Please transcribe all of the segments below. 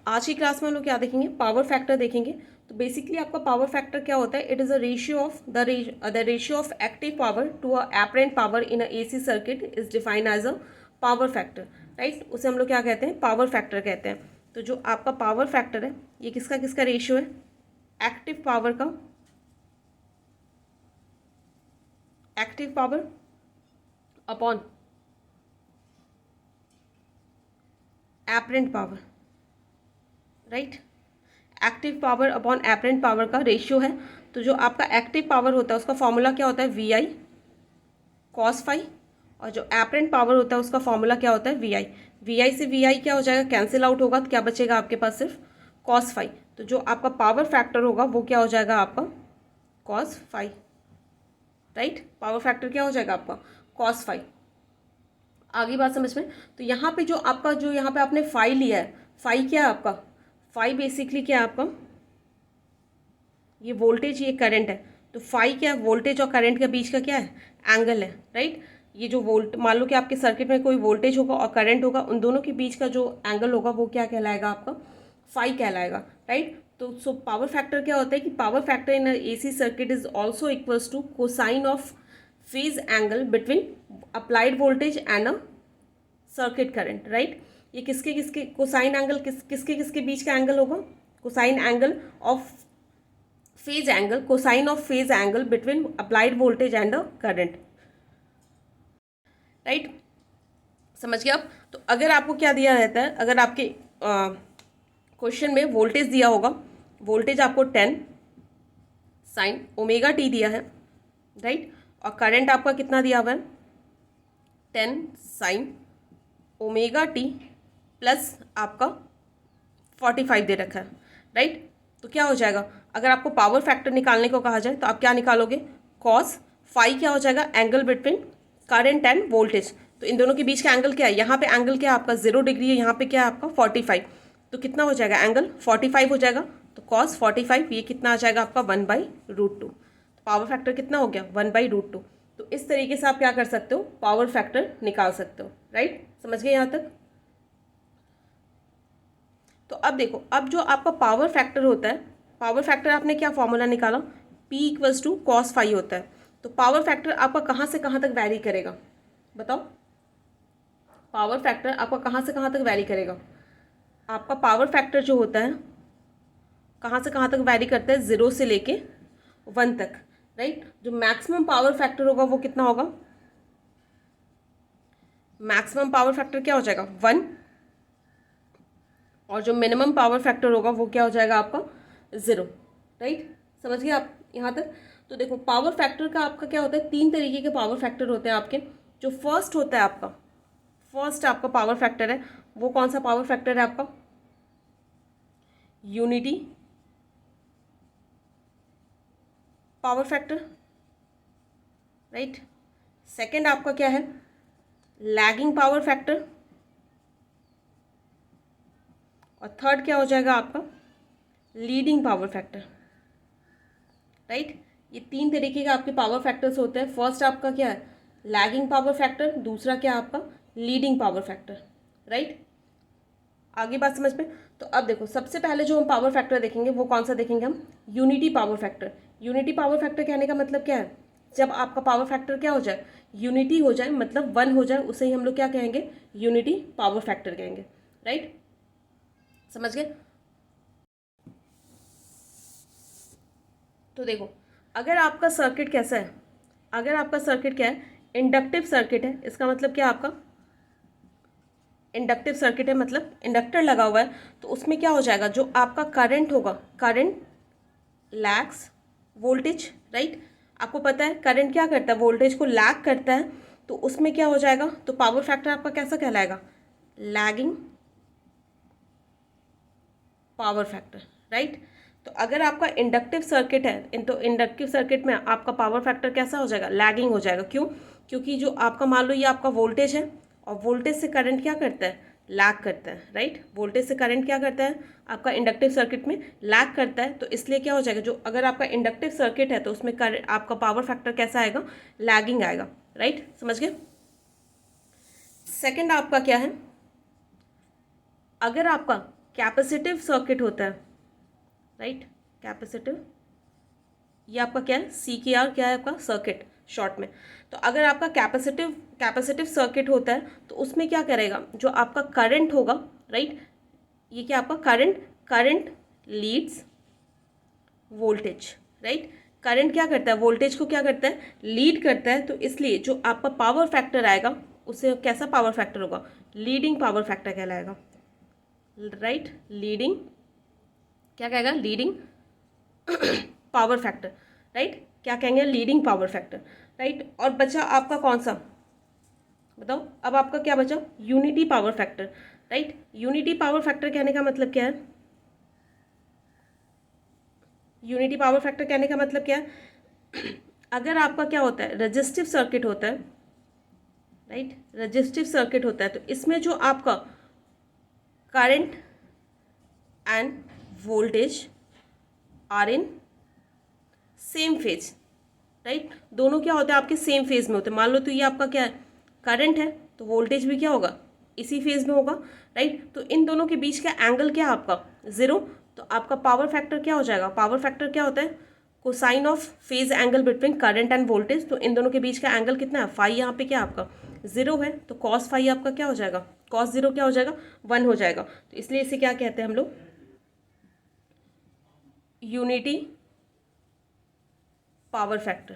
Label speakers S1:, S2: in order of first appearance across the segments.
S1: आज की क्लास में हम लोग क्या देखेंगे, पावर फैक्टर देखेंगे। तो बेसिकली आपका पावर फैक्टर क्या होता है, it is a ratio of the ratio of active power to a apparent power in a AC circuit is defined as a power factor, right. उसे हम लोग क्या कहते हैं, पावर फैक्टर कहते हैं। तो जो आपका पावर फैक्टर है ये किसका किसका रेशियो है, एक्टिव पावर का, active power upon apparent power, right. Active power upon apparent power का रेशियो है। तो जो आपका एक्टिव पावर होता है उसका फॉर्मूला क्या होता है, वी आई कॉस फाई, और जो एपरेंट पावर होता है उसका फॉर्मूला क्या होता है, वी आई। वी आई से वी आई क्या हो जाएगा, कैंसिल आउट होगा, तो क्या बचेगा आपके पास, सिर्फ कॉस फाई। तो जो आपका पावर फैक्टर होगा वो क्या हो जाएगा आपका, cos phi, right. Power factor क्या हो जाएगा आपका, कॉस फाई। आगे बात समझ में। तो यहाँ पे जो आपका, जो यहाँ पे आपने फाई लिया है, फाई क्या है आपका, फाई बेसिकली क्या है आपका, ये वोल्टेज, ये करंट है। तो फाई क्या है, वोल्टेज और करंट के बीच का क्या है, एंगल है, राइट। ये जो मान लो कि आपके सर्किट में कोई वोल्टेज होगा और करंट होगा, उन दोनों के बीच का जो एंगल होगा वो क्या कहलाएगा आपका, फाई कहलाएगा, राइट। तो सो पावर फैक्टर क्या होता है कि power factor in AC circuit is also equals to cosine of phase angle between applied voltage and a circuit current, right. ये किसके किसके कोसाइन एंगल, किसके किसके बीच का एंगल होगा, cosine angle of phase angle, cosine of phase angle between applied voltage and a current, right. समझ गए आप। तो अगर आपको क्या दिया रहता है, अगर आपके क्वेश्चन में वोल्टेज दिया होगा, वोल्टेज आपको 10 साइन ओमेगा टी दिया है, राइट। और करंट आपका कितना दिया हुआ है, 10 साइन ओमेगा टी प्लस आपका 45 दे रखा है, राइट। तो क्या हो जाएगा, अगर आपको पावर फैक्टर निकालने को कहा जाए तो आप क्या निकालोगे, कॉस फाई क्या हो जाएगा, angle between current and voltage. तो इन दोनों के बीच का एंगल क्या है, यहाँ पे एंगल क्या है आपका 0 डिग्री है, यहाँ पे क्या है आपका 45। तो कितना हो जाएगा, एंगल 45 हो जाएगा। तो कॉस 45 ये कितना आ जाएगा आपका 1/√2। तो पावर फैक्टर कितना हो गया, 1/√2। तो इस तरीके से आप क्या कर सकते हो, पावर फैक्टर निकाल सकते हो, राइट। समझ गए यहाँ तक। तो अब देखो, अब जो आपका पावर फैक्टर होता है, पावर फैक्टर आपने क्या फॉर्मूला निकाला, P equals to cos phi होता है। तो पावर फैक्टर आपका कहाँ से कहाँ तक वैरी करेगा, बताओ। पावर फैक्टर आपका कहाँ से कहाँ तक वैरी करेगा, आपका पावर फैक्टर जो होता है कहाँ से कहाँ तक वैरी करता है, 0 से लेके 1 तक, राइट। जो मैक्सिमम पावर फैक्टर होगा वो कितना होगा, मैक्सिमम पावर फैक्टर क्या हो जाएगा 1, और जो मिनिमम पावर फैक्टर होगा वो क्या हो जाएगा आपका 0, राइट। समझ गए आप यहाँ तक। तो देखो पावर फैक्टर का आपका क्या होता है, 3 तरीके के पावर फैक्टर होते हैं आपके। जो फर्स्ट होता है आपका, फर्स्ट आपका पावर फैक्टर है वो कौन सा पावर फैक्टर है आपका, unity power factor, right. Second आपका क्या है, लैगिंग पावर फैक्टर, और थर्ड क्या हो जाएगा आपका, लीडिंग पावर फैक्टर, राइट। ये 3 तरीके के आपके पावर फैक्टर्स होते हैं। फर्स्ट आपका क्या है, लैगिंग पावर फैक्टर, दूसरा क्या है आपका, लीडिंग पावर फैक्टर, राइट। आगे बात समझ में। तो अब देखो सबसे पहले जो हम पावर फैक्टर देखेंगे वो कौन सा देखेंगे हम, unity power factor. Unity power factor कहने का मतलब क्या है, जब आपका पावर फैक्टर क्या हो जाए, यूनिटी हो जाए, मतलब 1 हो जाए, उसे ही हम लोग क्या कहेंगे, यूनिटी पावर फैक्टर कहेंगे, राइट। समझ गए। तो देखो अगर आपका सर्किट कैसा है, अगर आपका सर्किट क्या है, इंडक्टिव सर्किट है, इसका मतलब क्या है आपका, इंडक्टिव सर्किट है मतलब इंडक्टर लगा हुआ है। तो उसमें क्या हो जाएगा, जो आपका करंट होगा, करंट लैग्स वोल्टेज, राइट। आपको पता है करंट क्या करता है, वोल्टेज को लैग करता है। तो उसमें क्या हो जाएगा, तो पावर फैक्टर आपका कैसा कहलाएगा, लैगिंग पावर फैक्टर, राइट। तो अगर आपका इंडक्टिव सर्किट है, तो इंडक्टिव सर्किट में आपका पावर फैक्टर कैसा हो जाएगा, लैगिंग हो जाएगा। क्यों, क्योंकि जो आपका मान लो ये आपका वोल्टेज है, और वोल्टेज से करंट क्या करता है, लैग करता है, राइट। वोल्टेज से करंट क्या करता है आपका इंडक्टिव सर्किट में, लैग करता है। तो इसलिए क्या हो जाएगा, जो अगर आपका इंडक्टिव सर्किट है तो उसमें आपका पावर फैक्टर कैसा आएगा, लैगिंग आएगा, राइट। समझ गए। सेकेंड आपका क्या है, अगर आपका कैपेसिटिव सर्किट होता है, राइट, कैपेसिटिव, ये आपका क्या है, CKR क्या है आपका, सर्किट शॉर्ट में। तो अगर आपका कैपेसिटिव सर्किट होता है तो उसमें क्या करेगा, जो आपका करंट होगा, राइट, ये क्या आपका current Leeds voltage, right, current क्या करता है, वोल्टेज को क्या करता है, लीड करता है। तो इसलिए जो आपका पावर फैक्टर आएगा उससे कैसा पावर फैक्टर होगा, लीडिंग पावर फैक्टर कहलाएगा, राइट, लीडिंग, क्या कहेगा, लीडिंग पावर फैक्टर, राइट, क्या कहेंगे, लीडिंग पावर फैक्टर, राइट। और बचा आपका कौन सा, बताओ, अब आपका क्या बचा, unity power factor, right. Unity power factor कहने का मतलब क्या है, यूनिटी पावर फैक्टर कहने का मतलब क्या है, अगर आपका क्या होता है, रेजिस्टिव सर्किट होता है, राइट, रेजिस्टिव सर्किट होता है, तो इसमें जो आपका current and voltage are in same phase, right, दोनों क्या होते हैं आपके सेम फेज में होते हैं। मान लो तो ये आपका क्या है, करंट है, तो वोल्टेज भी क्या होगा, इसी फेज में होगा, राइट। तो इन दोनों के बीच का एंगल क्या है आपका, ज़ीरो, तो आपका पावर फैक्टर क्या हो जाएगा, पावर फैक्टर क्या होता है, cosine of phase angle between current and voltage. तो इन दोनों के बीच का एंगल कितना है, फाई, यहाँ पे क्या आपका ज़ीरो है, तो कॉस फाई आपका क्या हो जाएगा, कॉस ज़ीरो क्या हो जाएगा, 1 हो जाएगा। तो इसलिए इसे क्या कहते हैं हम लोग, यूनिटी पावर फैक्टर,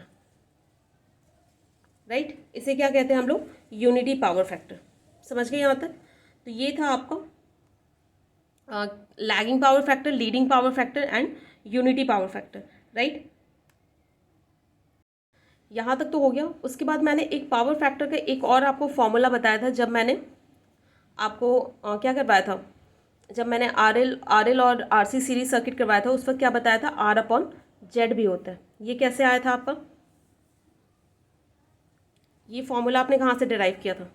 S1: राइट, इसे क्या कहते हैं हम लोग, यूनिटी पावर फैक्टर। समझ गए यहाँ तक। तो ये था आपका lagging power factor, leading power factor and unity power factor, right. यहाँ तक तो हो गया। उसके बाद मैंने एक पावर फैक्टर का एक और आपको फॉर्मूला बताया था, जब मैंने आपको क्या करवाया था, जब मैंने आर एल और RC सीरीज सर्किट करवाया था, उस वक्त क्या बताया था, R/Z भी होता है। ये कैसे आया था आपका, ये फॉर्मूला आपने कहाँ से डिराइव किया था,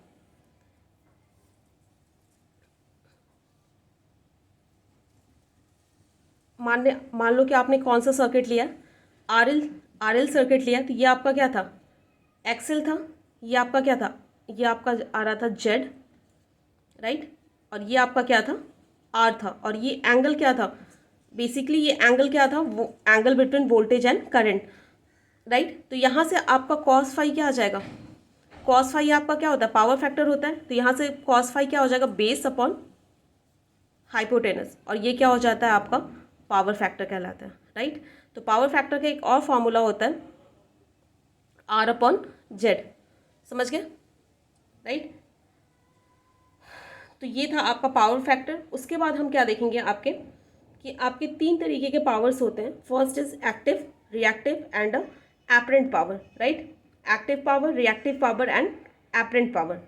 S1: मान लो कि आपने कौन सा सर्किट लिया, आर एल सर्किट लिया, तो ये आपका क्या था, एक्सएल था, ये आपका क्या था, ये आपका आ रहा था जेड, राइट, और ये आपका क्या था, आर था, और ये एंगल क्या था, बेसिकली ये एंगल क्या था, वो angle between voltage and current, right. तो यहाँ से आपका कॉस फाई क्या आ जाएगा, कॉस फाई आपका क्या होता है, पावर फैक्टर होता है, तो यहाँ से कॉस फाई क्या हो जाएगा, बेस अपॉन हाइपोटेनस, और ये क्या हो जाता है आपका पावर फैक्टर कहलाता है, राइट। तो पावर फैक्टर का एक और फॉर्मूला होता है R/Z, समझ गए, राइट। तो ये था आपका पावर फैक्टर। उसके बाद हम क्या देखेंगे आपके, कि आपके 3 तरीके के पावर्स होते हैं। First is active, reactive and apparent power, right, active power, reactive power and apparent power.